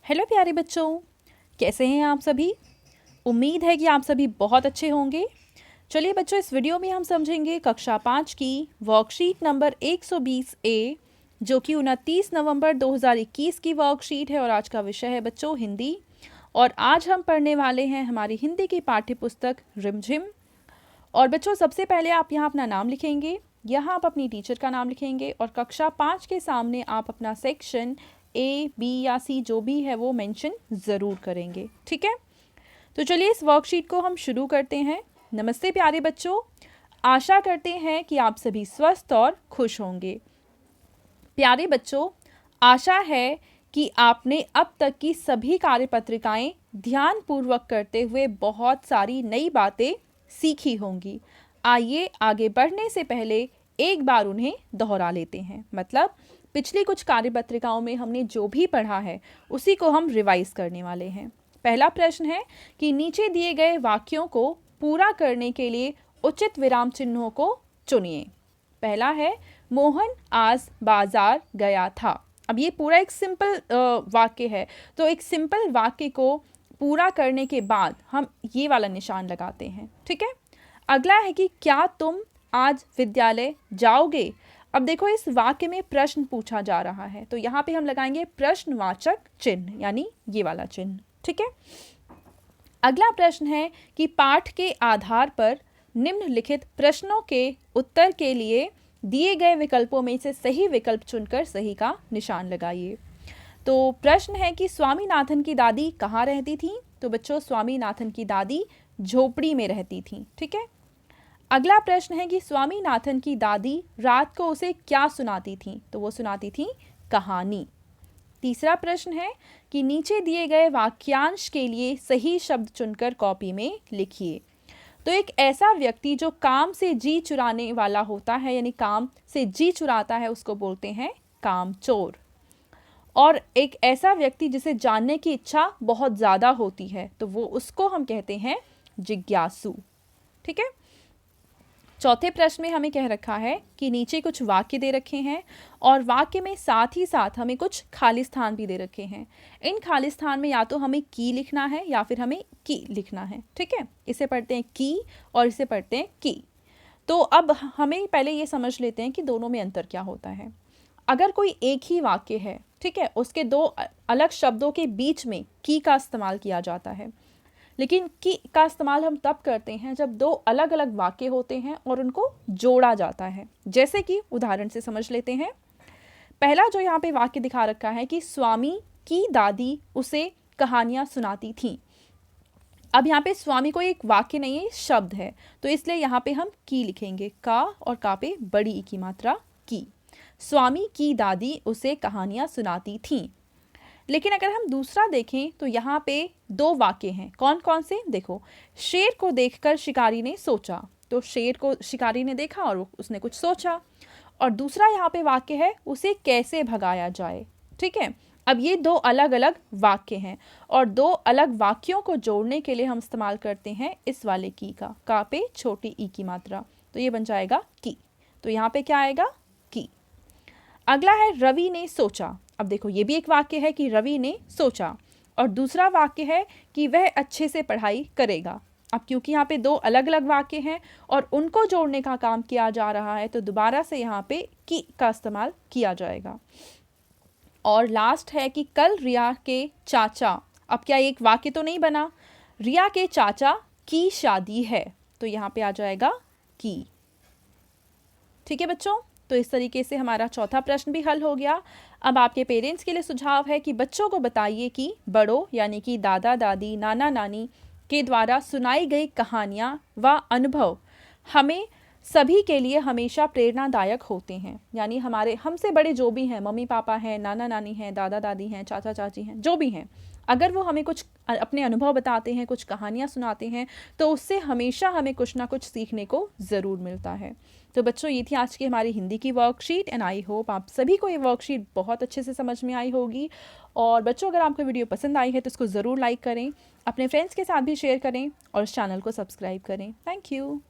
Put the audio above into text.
Hello प्यारे बच्चों, कैसे हैं आप सभी। उम्मीद है कि आप सभी बहुत अच्छे होंगे। चलिए बच्चों, इस वीडियो में हम समझेंगे कक्षा 5 की वर्कशीट नंबर 120 ए, जो कि 29 नवंबर 2021 की वर्कशीट है और आज का विषय है बच्चों हिंदी। और आज हम पढ़ने वाले हैं हमारी हिंदी की पाठ्य पुस्तक रिमझिम। और बच्चों, सबसे पहले आप यहाँ अपना नाम लिखेंगे, यहाँ आप अपनी टीचर का नाम लिखेंगे और कक्षा 5 के सामने आप अपना सेक्शन ए, बी या सी जो भी है वो मेंशन ज़रूर करेंगे। ठीक है, तो चलिए इस वर्कशीट को हम शुरू करते हैं। नमस्ते प्यारे बच्चों, आशा करते हैं कि आप सभी स्वस्थ और खुश होंगे। प्यारे बच्चों, आशा है कि आपने अब तक की सभी कार्यपत्रिकाएं ध्यानपूर्वक करते हुए बहुत सारी नई बातें सीखी होंगी। आइए आगे बढ़ने से पहले एक बार उन्हें दोहरा लेते हैं। मतलब पिछली कुछ कार्यपत्रिकाओं में हमने जो भी पढ़ा है उसी को हम रिवाइज करने वाले हैं। पहला प्रश्न है कि नीचे दिए गए वाक्यों को पूरा करने के लिए उचित विराम चिन्हों को चुनिए। पहला है, मोहन आज बाजार गया था। अब ये पूरा एक सिंपल वाक्य है, तो एक सिंपल वाक्य को पूरा करने के बाद हम ये वाला निशान लगाते हैं। ठीक है, अगला है कि क्या तुम आज विद्यालय जाओगे। अब देखो, इस वाक्य में प्रश्न पूछा जा रहा है, तो यहाँ पे हम लगाएंगे प्रश्नवाचक चिन्ह, यानी ये वाला चिन्ह। ठीक है, अगला प्रश्न है कि पाठ के आधार पर निम्नलिखित प्रश्नों के उत्तर के लिए दिए गए विकल्पों में से सही विकल्प चुनकर सही का निशान लगाइए। तो प्रश्न है कि स्वामीनाथन की दादी कहाँ रहती थी। तो बच्चों, स्वामीनाथन की दादी झोपड़ी में रहती थी। ठीक है, अगला प्रश्न है कि स्वामीनाथन की दादी रात को उसे क्या सुनाती थी। तो वो सुनाती थी कहानी। तीसरा प्रश्न है कि नीचे दिए गए वाक्यांश के लिए सही शब्द चुनकर कॉपी में लिखिए। तो एक ऐसा व्यक्ति जो काम से जी चुराने वाला होता है, यानी काम से जी चुराता है, उसको बोलते हैं कामचोर। और एक ऐसा व्यक्ति जिसे जानने की इच्छा बहुत ज़्यादा होती है, तो वो उसको हम कहते हैं जिज्ञासु। ठीक है, चौथे प्रश्न में हमें कह रखा है कि नीचे कुछ वाक्य दे रखे हैं और वाक्य में साथ ही साथ हमें कुछ खाली स्थान भी दे रखे हैं। इन खाली स्थान में या तो हमें की लिखना है या फिर हमें की लिखना है। ठीक है, इसे पढ़ते हैं की और इसे पढ़ते हैं की। तो अब हमें पहले ये समझ लेते हैं कि दोनों में अंतर क्या होता है। अगर कोई एक ही वाक्य है, ठीक है, उसके दो अलग शब्दों के बीच में की का इस्तेमाल किया जाता है। लेकिन की का इस्तेमाल हम तब करते हैं जब दो अलग अलग वाक्य होते हैं और उनको जोड़ा जाता है। जैसे कि उदाहरण से समझ लेते हैं। पहला जो यहाँ पे वाक्य दिखा रखा है कि स्वामी की दादी उसे कहानियाँ सुनाती थीं। अब यहाँ पे स्वामी कोई एक वाक्य नहीं है, शब्द है, तो इसलिए यहाँ पे हम की लिखेंगे। का और का पे बड़ी ई की मात्रा की। स्वामी की दादी उसे कहानियाँ सुनाती थीं। लेकिन अगर हम दूसरा देखें तो यहाँ पे दो वाक्य हैं। कौन कौन से, देखो, शेर को देखकर शिकारी ने सोचा। तो शेर को शिकारी ने देखा और उसने कुछ सोचा। और दूसरा यहाँ पे वाक्य है, उसे कैसे भगाया जाए। ठीक है, अब ये दो अलग अलग वाक्य हैं और दो अलग वाक्यों को जोड़ने के लिए हम इस्तेमाल करते हैं इस वाले की का पे छोटी ई की मात्रा, तो ये बन जाएगा की। तो यहाँ पे क्या आएगा, की। अगला है रवि ने सोचा। अब देखो, ये भी एक वाक्य है कि रवि ने सोचा और दूसरा वाक्य है कि वह अच्छे से पढ़ाई करेगा। अब क्योंकि यहाँ पे दो अलग अलग वाक्य हैं और उनको जोड़ने का काम किया जा रहा है, तो दोबारा से यहाँ पे की का इस्तेमाल किया जाएगा। और लास्ट है कि कल रिया के चाचा। अब क्या एक वाक्य तो नहीं बना, रिया के चाचा की शादी है, तो यहाँ पे आ जाएगा की। ठीक है बच्चों, तो इस तरीके से हमारा चौथा प्रश्न भी हल हो गया। अब आपके पेरेंट्स के लिए सुझाव है कि बच्चों को बताइए कि बड़ों यानी कि दादा दादी, नाना नानी के द्वारा सुनाई गई कहानियाँ व अनुभव हमें सभी के लिए हमेशा प्रेरणादायक होते हैं। यानी हमारे हमसे बड़े जो भी हैं, मम्मी पापा हैं, नाना नानी हैं, दादा दादी हैं, चाचा चाची हैं, जो भी हैं, अगर वो हमें कुछ अपने अनुभव बताते हैं, कुछ कहानियाँ सुनाते हैं, तो उससे हमेशा हमें कुछ ना कुछ सीखने को ज़रूर मिलता है। तो बच्चों, ये थी आज की हमारी हिंदी की वर्कशीट एंड आई होप आप सभी को ये वर्कशीट बहुत अच्छे से समझ में आई होगी। और बच्चों, अगर आपको वीडियो पसंद आई है तो इसको ज़रूर लाइक करें, अपने फ्रेंड्स के साथ भी शेयर करें और इस चैनल को सब्सक्राइब करें। Thank you.